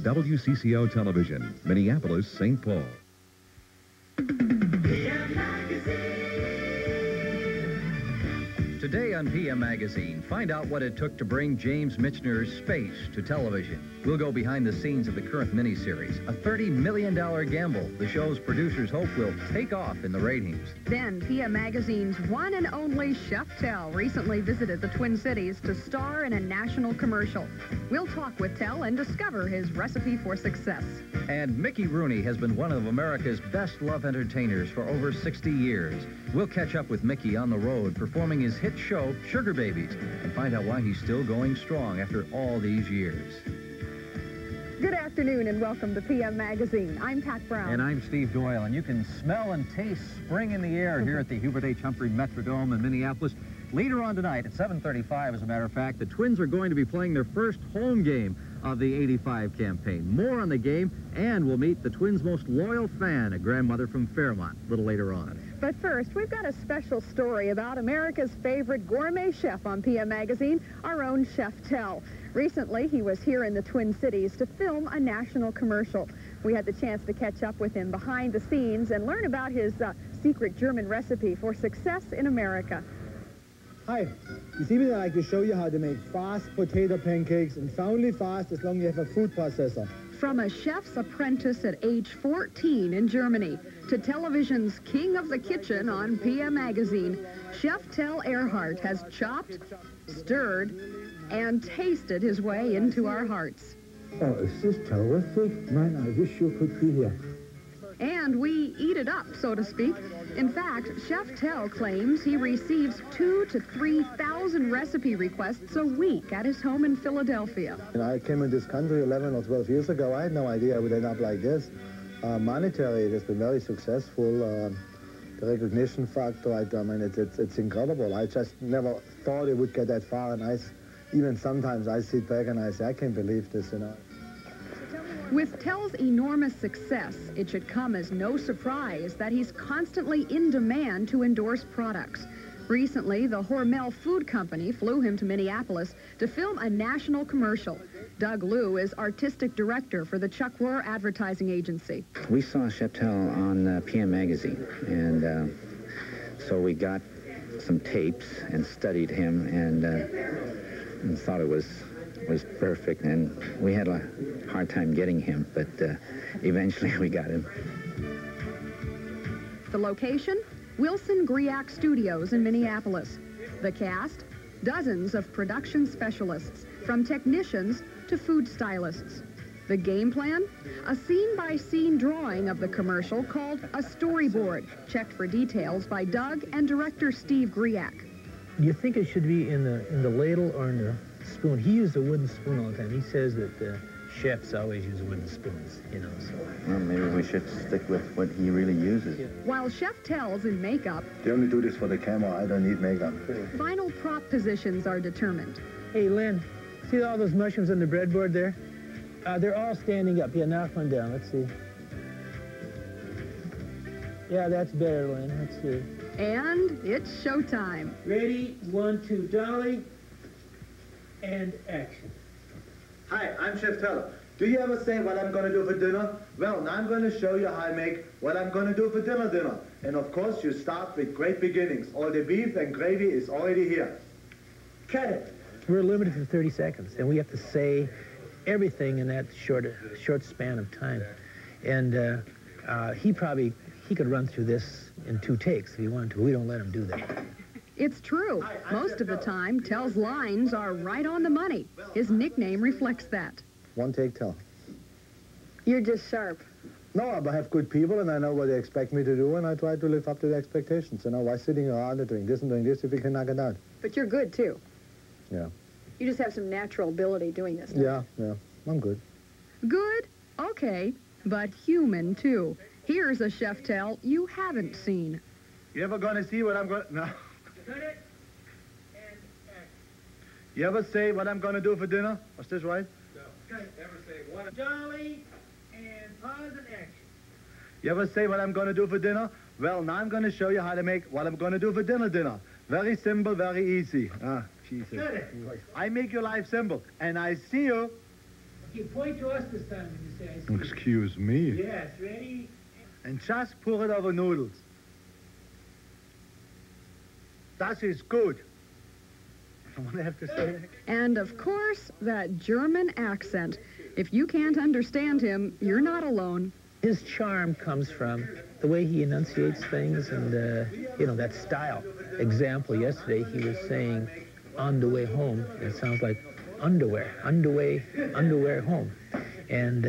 WCCO Television, Minneapolis, St. Paul. Today on PM Magazine, find out what it took to bring James Michener's Space to television. We'll go behind the scenes of the current miniseries, a $30 million gamble the show's producers hope will take off in the ratings. Then, PM Magazine's one and only Chef Tell recently visited the Twin Cities to star in a national commercial. We'll talk with Tell and discover his recipe for success. And Mickey Rooney has been one of America's best-loved entertainers for over 60 years. We'll catch up with Mickey on the road performing his hit show, Sugar Babies, and find out why he's still going strong after all these years. Good afternoon and welcome to PM Magazine. I'm Pat Brown. And I'm Steve Doyle. And you can smell and taste spring in the air here at the Hubert H. Humphrey Metrodome in Minneapolis. Later on tonight at 7:35, as a matter of fact, the Twins are going to be playing their first home game of the '85 campaign. More on the game, and we'll meet the Twins' most loyal fan, a grandmother from Fairmont, a little later on. But first, we've got a special story about America's favorite gourmet chef on PM Magazine, our own Chef Tell. Recently, he was here in the Twin Cities to film a national commercial. We had the chance to catch up with him behind the scenes and learn about his secret German recipe for success in America. Hi, this evening I'd like to show you how to make fast potato pancakes, and only fast as long as you have a food processor. From a chef's apprentice at age 14 in Germany to television's king of the kitchen on PM Magazine, Chef Tell Earhart has chopped, stirred, and tasted his way into our hearts. Oh, is this terrific? Man, I wish you could be here. And we eat it up, so to speak. In fact, Chef Tell claims he receives 2,000 to 3,000 recipe requests a week at his home in Philadelphia. I came in this country 11 or 12 years ago. I had no idea I would end up like this. Monetary, it has been very successful. The recognition factor, I mean, it's incredible. I just never thought it would get that far, and even sometimes I sit back and I say, I can't believe this, you know. With Tell's enormous success, it should come as no surprise that he's constantly in demand to endorse products. Recently, the Hormel Food Company flew him to Minneapolis to film a national commercial. Doug Liu is artistic director for the Chuck Rohr advertising agency. We saw Chef Tell on PM Magazine, and so we got some tapes and studied him and thought it was perfect, and we had a hard time getting him, but eventually we got him. The location? Wilson Griak Studios in Minneapolis. The cast? Dozens of production specialists, from technicians to food stylists. The game plan? A scene-by-scene drawing of the commercial called a storyboard, checked for details by Doug and director Steve Griak. Do you think it should be in the ladle or in the spoon? He used a wooden spoon all the time. He says that chefs always use wooden spoons, you know, so. Well, maybe we should stick with what he really uses. While Chef Tell's in makeup, They only do this for the camera. I don't need makeup. final prop positions are determined. Hey, Lynn, see all those mushrooms on the breadboard there? They're all standing up. Yeah, knock one down. Let's see. Yeah, that's better, Lynn. Let's see. And it's showtime. Ready, 1, 2, dolly, and action. Hi, I'm Chef Tell. Do you ever say what I'm going to do for dinner? Well, now I'm going to show you how I make what I'm going to do for dinner. And of course, you start with great beginnings. All the beef and gravy is already here. Cut it. We're limited to 30 seconds, and we have to say everything in that short span of time. And he could run through this in 2 takes if he wanted to. We don't let him do that. It's true. Most of the time, Tell's lines are right on the money. His nickname reflects that. One take, Tell. You're just sharp. No, I have good people, and I know what they expect me to do, and I try to live up to the expectations. You know, why sitting around and doing this if we can knock it out? But you're good, too. Yeah. You just have some natural ability doing this. Yeah, I'm good. Good? Okay. But human, too. Here's a Chef Tell you haven't seen. You ever gonna see what I'm gonna... No. Cut it, and action. You ever say what I'm gonna do for dinner? Was this right? No. Ever say what? Dolly, and pause and action. You ever say what I'm gonna do for dinner? Well, now I'm gonna show you how to make what I'm gonna do for dinner. Very simple, very easy. Ah, Jesus. Cut it. I make your life simple, and I see you You point to us this time when you say I see. Excuse me. Yes, ready? And just pour it over noodles. Das ist gut. What I have to say? And of course, that German accent. If you can't understand him, you're not alone. His charm comes from the way he enunciates things and, you know, that style. Example, yesterday he was saying on the way home. It sounds like underwear home. And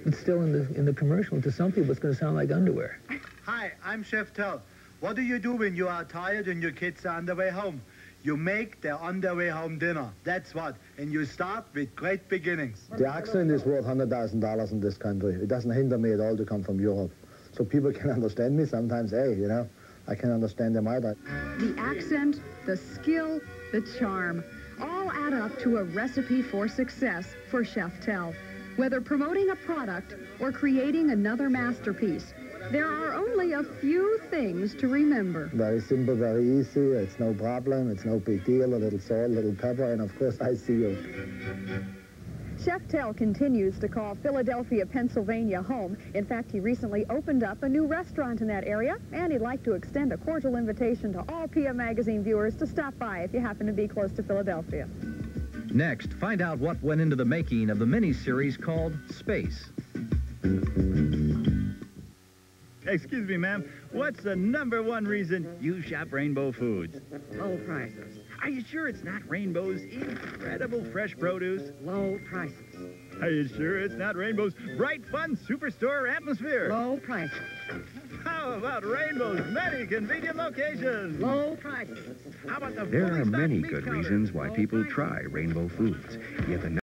it's still in the commercial. To some people, it's going to sound like underwear. Hi, I'm Chef Tell. What do you do when you are tired and your kids are on the way home? You make their on their way home dinner. That's what. And you start with great beginnings. The accent is worth $100,000 in this country. It doesn't hinder me at all to come from Europe. So people can understand me sometimes. Hey, you know, I can understand them either. The accent, the skill, the charm, all add up to a recipe for success for Chef Tell. Whether promoting a product or creating another masterpiece, there are only a few things to remember. Very simple, very easy. It's no problem. It's no big deal. A little salt, a little pepper, and of course, I see you. Chef Tell continues to call Philadelphia, Pennsylvania home. In fact, he recently opened up a new restaurant in that area, and he'd like to extend a cordial invitation to all PM Magazine viewers to stop by if you happen to be close to Philadelphia. Next, find out what went into the making of the mini-series called Space. Excuse me, ma'am. What's the #1 reason you shop Rainbow Foods? Low prices. Are you sure it's not Rainbow's incredible fresh produce? Low prices. Are you sure it's not Rainbow's bright, fun superstore atmosphere? Low prices. How about Rainbow's many convenient locations? Low prices. How about the There fully are stocked many meat good counter? reasons why Low people prices. try Rainbow Foods. Yet the